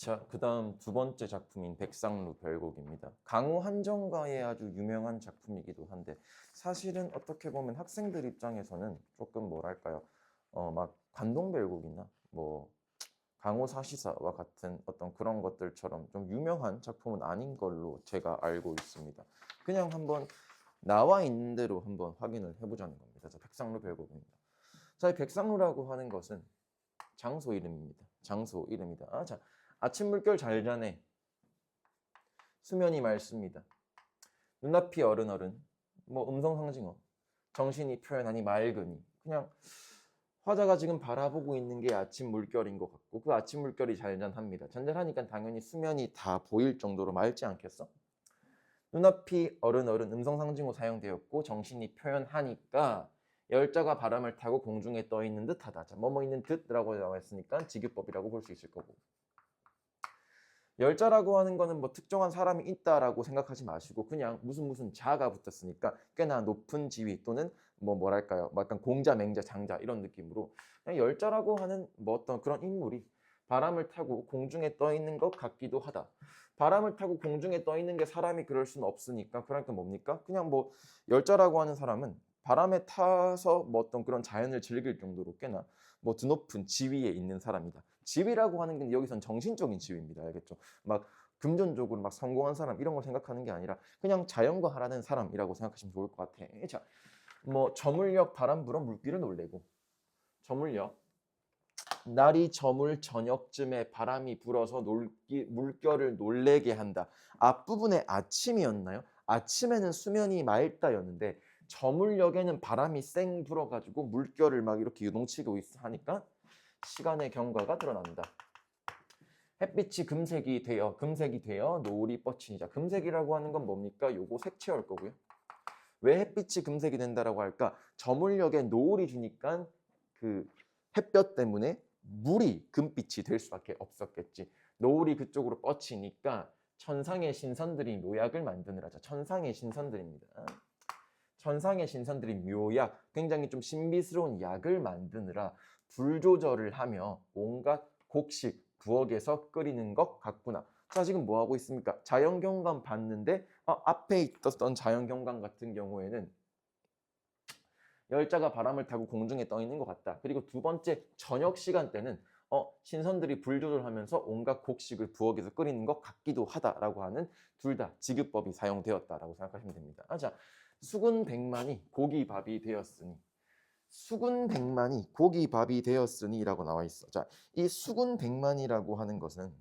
자, 그 다음 두 번째 작품인 백상루 별곡입니다. 강호 한정가의 아주 유명한 작품이기도 한데 사실은 어떻게 보면 학생들 입장에서는 조금 뭐랄까요? 막 관동별곡이나 뭐 강호 사시사와 같은 어떤 그런 것들처럼 좀 유명한 작품은 아닌 걸로 제가 알고 있습니다. 그냥 한번 나와 있는 대로 한번 확인을 해보자는 겁니다. 자, 백상루 별곡입니다. 자, 이 백상루라고 하는 것은 장소 이름입니다. 장소 이름이다. 자, 아침 물결 잘 자네. 수면이 맑습니다. 눈앞이 어른어른. 뭐 음성상징어. 정신이 표현하니 맑으니. 그냥 화자가 지금 바라보고 있는 게 아침 물결인 것 같고 그 아침 물결이 잔잔합니다. 잔잔하니까 당연히 수면이 다 보일 정도로 맑지 않겠어? 눈앞이 어른어른 음성상징어 사용되었고 정신이 표현하니까 열자가 바람을 타고 공중에 떠 있는 듯하다. 자, 뭐뭐 있는 듯이라고 나와 있으니까 직유법이라고 볼 수 있을 거고. 열자라고 하는 거는 뭐 특정한 사람이 있다라고 생각하지 마시고 그냥 무슨 자가 붙었으니까 꽤나 높은 지위 또는 뭐랄까요? 약간 공자, 맹자, 장자 이런 느낌으로 그냥 열자라고 하는 뭐 어떤 그런 인물이 바람을 타고 공중에 떠 있는 것 같기도 하다. 바람을 타고 공중에 떠 있는 게 사람이 그럴 수는 없으니까 그러니까 뭡니까? 그냥 뭐 열자라고 하는 사람은 바람에 타서 뭐 어떤 그런 자연을 즐길 정도로 꽤나 뭐 드높은 지위에 있는 사람이다. 지위라고 하는 게 여기선 정신적인 지위입니다. 알겠죠? 막 금전적으로 막 성공한 사람 이런 걸 생각하는 게 아니라 그냥 자연과 하라는 사람이라고 생각하시면 좋을 것 같아. 자, 뭐 저물녘 바람 불어 물기를 놀래고 저물녘 날이 저물 저녁쯤에 바람이 불어서 물결을 놀래게 한다. 앞부분에 아침이었나요? 아침에는 수면이 맑다였는데 저물녘에는 바람이 쌩 불어가지고 물결을 막 이렇게 유동치고 하니까 시간의 경과가 드러난다. 햇빛이 금색이 되어 노을이 뻗치자. 금색이라고 하는 건 뭡니까? 요거 색채일 거고요. 왜 햇빛이 금색이 된다라고 할까? 저물녘에 노을이 주니까 그 햇볕 때문에 물이 금빛이 될 수밖에 없었겠지. 노을이 그쪽으로 뻗치니까 천상의 신선들이 묘약을 만드느라. 천상의 신선들입니다. 천상의 신선들이 묘약, 굉장히 좀 신비스러운 약을 만드느라 불 조절을 하며 온갖 곡식, 부엌에서 끓이는 것 같구나. 자, 지금 뭐 하고 있습니까? 자연경관 봤는데 앞에 있었던 자연경관 같은 경우에는 열자가 바람을 타고 공중에 떠 있는 것 같다. 그리고 두 번째 저녁 시간대는 신선들이 불 조절하면서 온갖 곡식을 부엌에서 끓이는 것 같기도 하다라고 하는 둘 다 직유법이 사용되었다라고 생각하시면 됩니다. 자, 수군백만이 고기밥이 되었으니 수군백만이 고기밥이 되었으니라고 나와 있어. 자, 이 수군백만이라고 하는 것은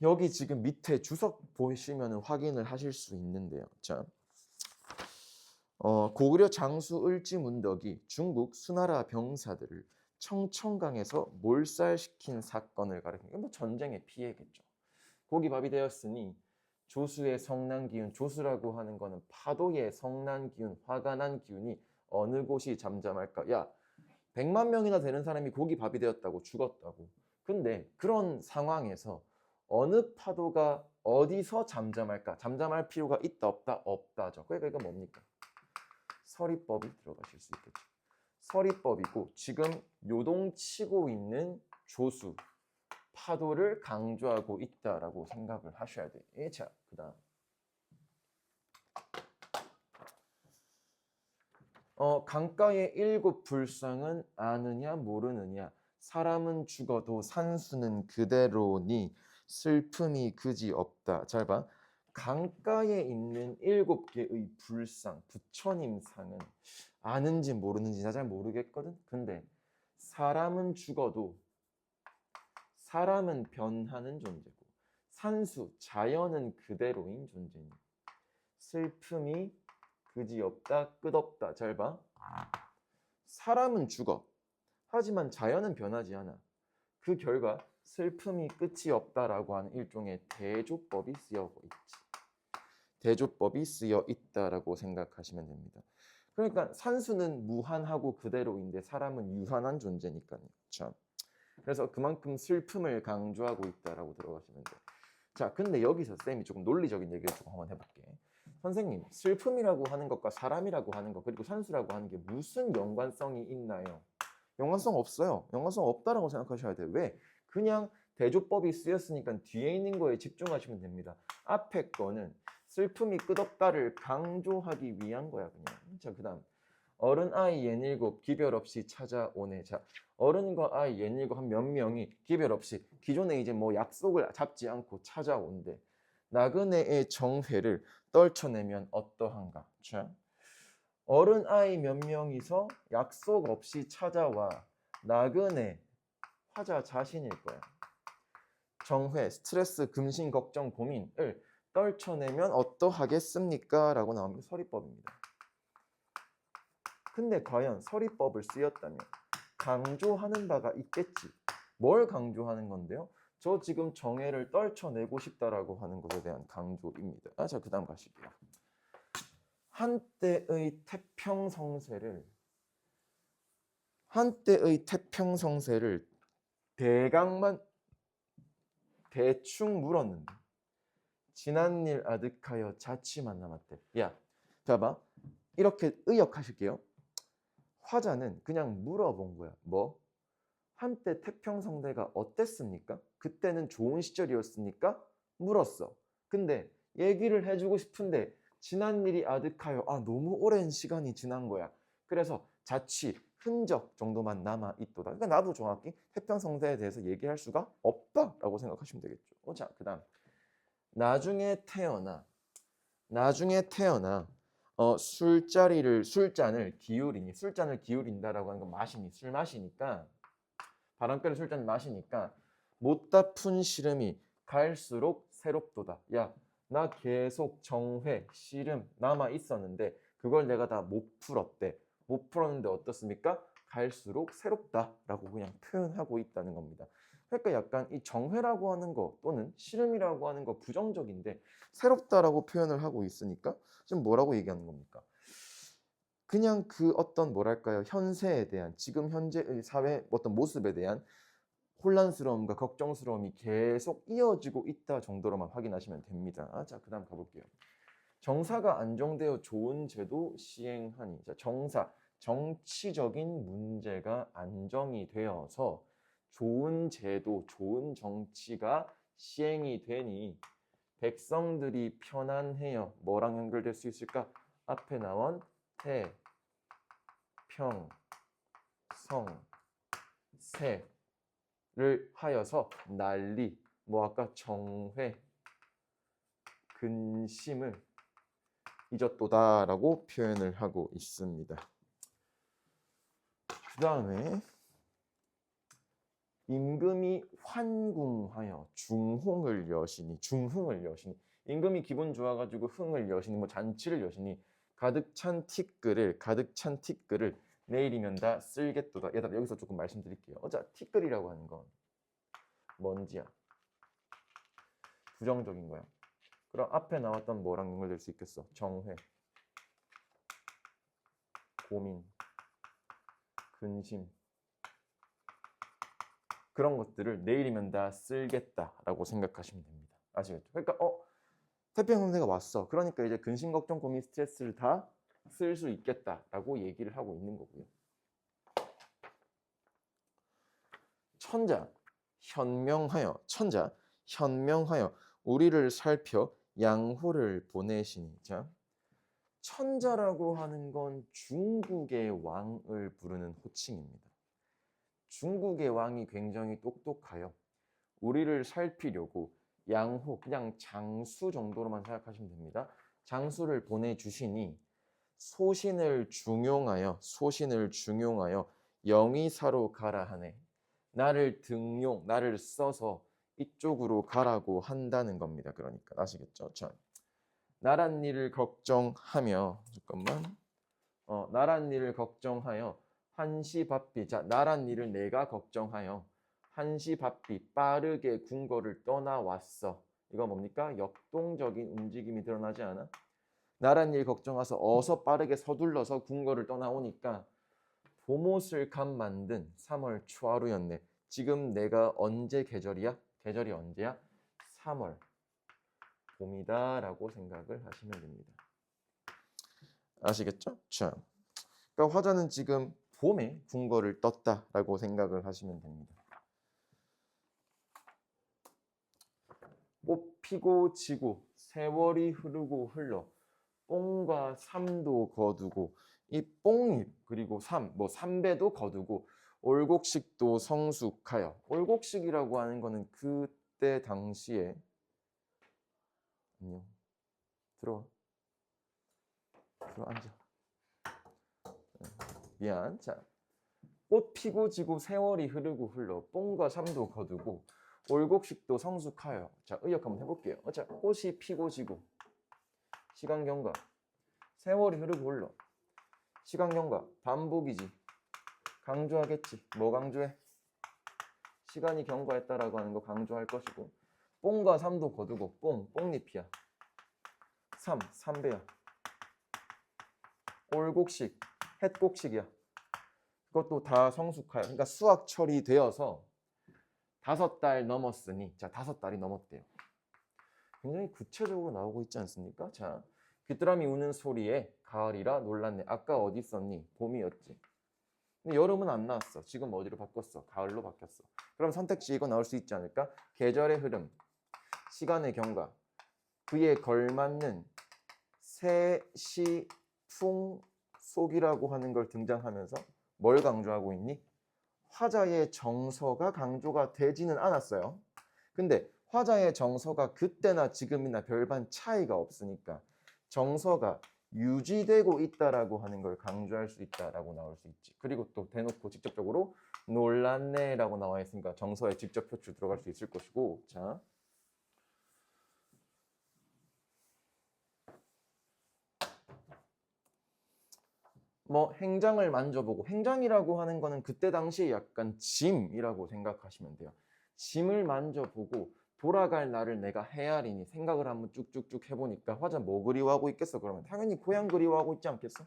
여기 지금 밑에 주석 보시면 확인을 하실 수 있는데요. 자, 고구려 장수 을지문덕이 중국 수나라 병사들을 청천강에서 몰살시킨 사건을 가리키는 뭐 전쟁의 피해겠죠. 고기밥이 되었으니 조수의 성난 기운, 조수라고 하는 거는 파도의 성난 기운, 화가 난 기운이 어느 곳이 잠잠할까? 야, 100만 명이나 되는 사람이 고기밥이 되었다고 죽었다고. 근데 그런 상황에서 어느 파도가 어디서 잠잠할까? 잠잠할 필요가 있다 없다? 없다죠. 그러니까 이거 뭡니까? 서리법이 들어가실 수 있겠죠. 서리법이고 지금 요동치고 있는 조수, 파도를 강조하고 있다라고 생각을 하셔야 돼요. 자, 그 다음. 강가의 일곱 불상은 아느냐 모르느냐. 사람은 죽어도 산수는 그대로니 슬픔이 그지 없다. 잘 봐. 강가에 있는 7개의 불상, 부처님 상은 아는지 모르는지 나 잘 모르겠거든. 근데 사람은 죽어도 사람은 변하는 존재고 산수, 자연은 그대로인 존재니 슬픔이 그지없다, 끝없다. 잘 봐. 사람은 죽어. 하지만 자연은 변하지 않아. 그 결과 슬픔이 끝이 없다라고 하는 일종의 대조법이 쓰여 있지. 대조법이 쓰여 있다라고 생각하시면 됩니다. 그러니까 산수는 무한하고 그대로인데 사람은 유한한 존재니까요. 참. 그래서 그만큼 슬픔을 강조하고 있다라고 들어가시면 돼요. 자, 근데 여기서 쌤이 조금 논리적인 얘기를 조금 한번 해볼게. 선생님, 슬픔이라고 하는 것과 사람이라고 하는 것 그리고 산수라고 하는 게 무슨 연관성이 있나요? 연관성 없어요. 연관성 없다라고 생각하셔야 돼요. 왜? 그냥 대조법이 쓰였으니까 뒤에 있는 거에 집중하시면 됩니다. 앞에 거는 슬픔이 끝없다를 강조하기 위한 거야 그냥. 자, 그다음 어른 아이 옌일곱 기별 없이 찾아오네. 자, 어른과 아이 옌일곱 한 몇 명이 기별 없이 기존에 이제 뭐 약속을 잡지 않고 찾아온대. 나그네의 정회를 떨쳐내면 어떠한가? 자, 어른 아이 몇 명이서 약속 없이 찾아와. 나그네 화자 자신일 거야. 정회, 스트레스, 근심, 걱정, 고민을 떨쳐내면 어떠하겠습니까? 라고 나오면 서리법입니다. 근데 과연 서리법을 쓰였다면 강조하는 바가 있겠지. 뭘 강조하는 건데요? 저 지금 정회를 떨쳐내고 싶다라고 하는 것에 대한 강조입니다. 자, 그 다음 가실게요. 한때의 태평성세를 대강만 대충 물었는데 지난 일 아득하여 자취만 남았대. 야, 봐봐. 이렇게 의역하실게요. 화자는 그냥 물어본 거야. 뭐? 한때 태평성대가 어땠습니까? 그때는 좋은 시절이었습니까? 물었어. 근데 얘기를 해주고 싶은데 지난 일이 아득하여 너무 오랜 시간이 지난 거야. 그래서 자취, 흔적 정도만 남아있도다. 그러니까 나도 정확히 태평성대에 대해서 얘기할 수가 없다라고 생각하시면 되겠죠. 자, 그 다음 나중에 태어나 술잔을 기울인다라고 하는 건 술 마시니까 바람결에 술잔을 마시니까 못다 푼 시름이 갈수록 새롭도다. 야, 나 계속 정회, 시름 남아 있었는데 그걸 내가 다 못 풀었대. 못 풀었는데 어떻습니까? 갈수록 새롭다라고 그냥 표현하고 있다는 겁니다. 그러니까 약간 이 정회라고 하는 거 또는 시름이라고 하는 거 부정적인데 새롭다라고 표현을 하고 있으니까 지금 뭐라고 얘기하는 겁니까? 그냥 그 어떤 뭐랄까요 현세에 대한 지금 현재의 사회 어떤 모습에 대한 혼란스러움과 걱정스러움이 계속 이어지고 있다 정도로만 확인하시면 됩니다. 자, 그 다음 가볼게요. 정사가 안정되어 좋은 제도 시행하니. 자, 정사, 정치적인 문제가 안정이 되어서 좋은 제도, 좋은 정치가 시행이 되니 백성들이 편안해요. 뭐랑 연결될 수 있을까? 앞에 나온 태, 평, 성, 세를 하여서 난리, 뭐 아까 정회, 근심을 잊었도다라고 표현을 하고 있습니다. 그 다음에 임금이 환궁하여 중흥을 여시니. 임금이 기분 좋아가지고 흥을 여시니 뭐 잔치를 여시니 가득 찬 티끌을 내일이면 다 쓸겠도다. 얘들아 여기서 조금 말씀드릴게요. 자, 티끌이라고 하는 건 뭔지야? 부정적인 거야. 그럼 앞에 나왔던 뭐랑 연결될 수 있겠어? 정회, 고민, 근심 그런 것들을 내일이면 다 쓸겠다라고 생각하시면 됩니다. 아시겠죠? 그러니까 태평성세가 왔어. 그러니까 이제 근심, 걱정, 고민, 스트레스를 다 쓸 수 있겠다라고 얘기를 하고 있는 거고요. 천자 현명하여 우리를 살펴 양호를 보내시니. 자, 천자라고 하는 건 중국의 왕을 부르는 호칭입니다. 중국의 왕이 굉장히 똑똑하여 우리를 살피려고 양호, 그냥 장수 정도로만 생각하시면 됩니다. 장수를 보내주시니 소신을 중용하여 영의사로 가라 하네. 나를 써서 이쪽으로 가라고 한다는 겁니다. 그러니까 아시겠죠? 자, 나란 일을 걱정하며 나란 일을 걱정하여 한시바삐. 자, 나란 일을 내가 걱정하여 한시바삐 빠르게 궁궐을 떠나왔어. 이거 뭡니까? 역동적인 움직임이 드러나지 않아? 나란 일 걱정해서 어서 빠르게 서둘러서 궁궐을 떠나오니까 봄옷을 감 만든 3월 초하루였네. 지금 내가 언제 계절이야? 계절이 언제야? 3월 봄이다라고 생각을 하시면 됩니다. 아시겠죠? 자, 그러니까 화자는 지금 봄에 궁궐을 떴다라고 생각을 하시면 됩니다. 피고 지고 세월이 흐르고 흘러 뽕과 삼도 거두고 이 뽕잎 그리고 삼배도 거두고 올곡식도 성숙하여. 올곡식이라고 하는 거는 그때 당시에 안녕 들어와 앉아. 미안. 자, 꽃 피고 지고 세월이 흐르고 흘러 뽕과 삼도 거두고 올곡식도 성숙하여. 자, 의역 한번 해볼게요. 자, 꽃이 피고 지고 시간 경과 세월이 흐르고 흘러. 시간 경과 반복이지. 강조하겠지. 뭐 강조해? 시간이 경과했다라고 하는 거 강조할 것이고 뽕과 삼도 거두고 뽕잎이야. 삼배야. 올곡식, 햇곡식이야. 그것도 다 성숙하여. 그러니까 수확 처리되어서 5달 넘었으니 자 5달이 넘었대요. 굉장히 구체적으로 나오고 있지 않습니까? 자, 귀뚜라미 우는 소리에 가을이라 놀랐네. 아까 어디 있었니? 봄이었지. 근데 여름은 안 나왔어. 지금 어디로 바꿨어? 가을로 바뀌었어. 그럼 선택지 이거 나올 수 있지 않을까? 계절의 흐름, 시간의 경과, 그에 걸맞는 새, 시, 풍, 속이라고 하는 걸 등장하면서 뭘 강조하고 있니? 화자의 정서가 강조가 되지는 않았어요. 근데 화자의 정서가 그때나 지금이나 별반 차이가 없으니까 정서가 유지되고 있다라고 하는 걸 강조할 수 있다라고 나올 수 있지. 그리고 또 대놓고 직접적으로 놀랐네라고 나와 있으니까 정서에 직접 표출 들어갈 수 있을 것이고. 자, 뭐 행장을 만져보고, 행장이라고 하는 거는 그때 당시에 약간 짐이라고 생각하시면 돼요. 짐을 만져보고 돌아갈 날을 내가 헤아리니 생각을 한번 쭉쭉쭉 해보니까 화자 뭐 그리워하고 있겠어? 그러면 당연히 고향 그리워하고 있지 않겠어?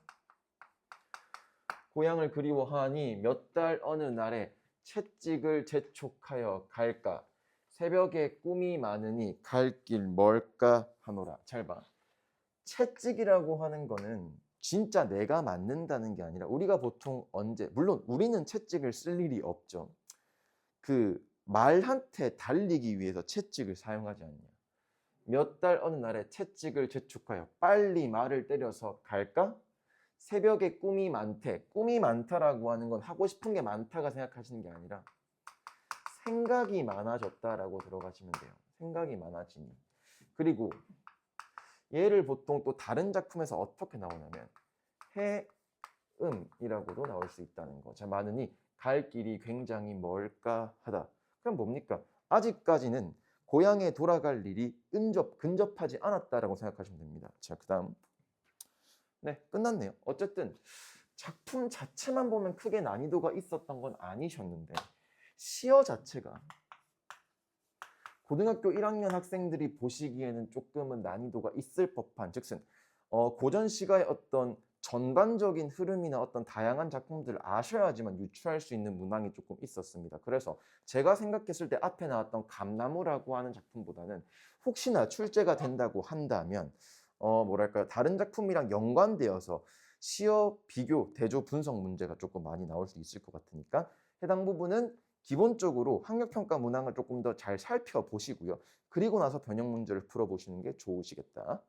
고향을 그리워하니 몇 달 어느 날에 채찍을 재촉하여 갈까? 새벽에 꿈이 많으니 갈 길 멀까 하노라. 잘 봐. 채찍이라고 하는 거는 진짜 내가 맞는다는 게 아니라 우리가 보통 물론 우리는 채찍을 쓸 일이 없죠. 그 말한테 달리기 위해서 채찍을 사용하지 않냐. 몇 달 어느 날에 채찍을 재촉하여 빨리 말을 때려서 갈까? 새벽에 꿈이 많대. 꿈이 많다라고 하는 건 하고 싶은 게 많다가 생각하시는 게 아니라 생각이 많아졌다라고 들어가시면 돼요. 생각이 많아지니. 그리고 얘를 보통 또 다른 작품에서 어떻게 나오냐면 해음이라고도 나올 수 있다는 거. 자, 많으니 갈 길이 굉장히 멀까 하다. 그럼 뭡니까? 아직까지는 고향에 돌아갈 일이 근접하지 않았다라고 생각하시면 됩니다. 자, 그 다음. 네, 끝났네요. 어쨌든 작품 자체만 보면 크게 난이도가 있었던 건 아니셨는데 시어 자체가 고등학교 1학년 학생들이 보시기에는 조금은 난이도가 있을 법한, 즉슨 고전 시가의 어떤 전반적인 흐름이나 어떤 다양한 작품들을 아셔야지만 유추할 수 있는 문항이 조금 있었습니다. 그래서 제가 생각했을 때 앞에 나왔던 감나무라고 하는 작품보다는 혹시나 출제가 된다고 한다면 뭐랄까요, 다른 작품이랑 연관되어서 시어 비교, 대조, 분석 문제가 조금 많이 나올 수 있을 것 같으니까 해당 부분은 기본적으로 학력평가 문항을 조금 더 잘 살펴보시고요. 그리고 나서 변형 문제를 풀어보시는 게 좋으시겠다.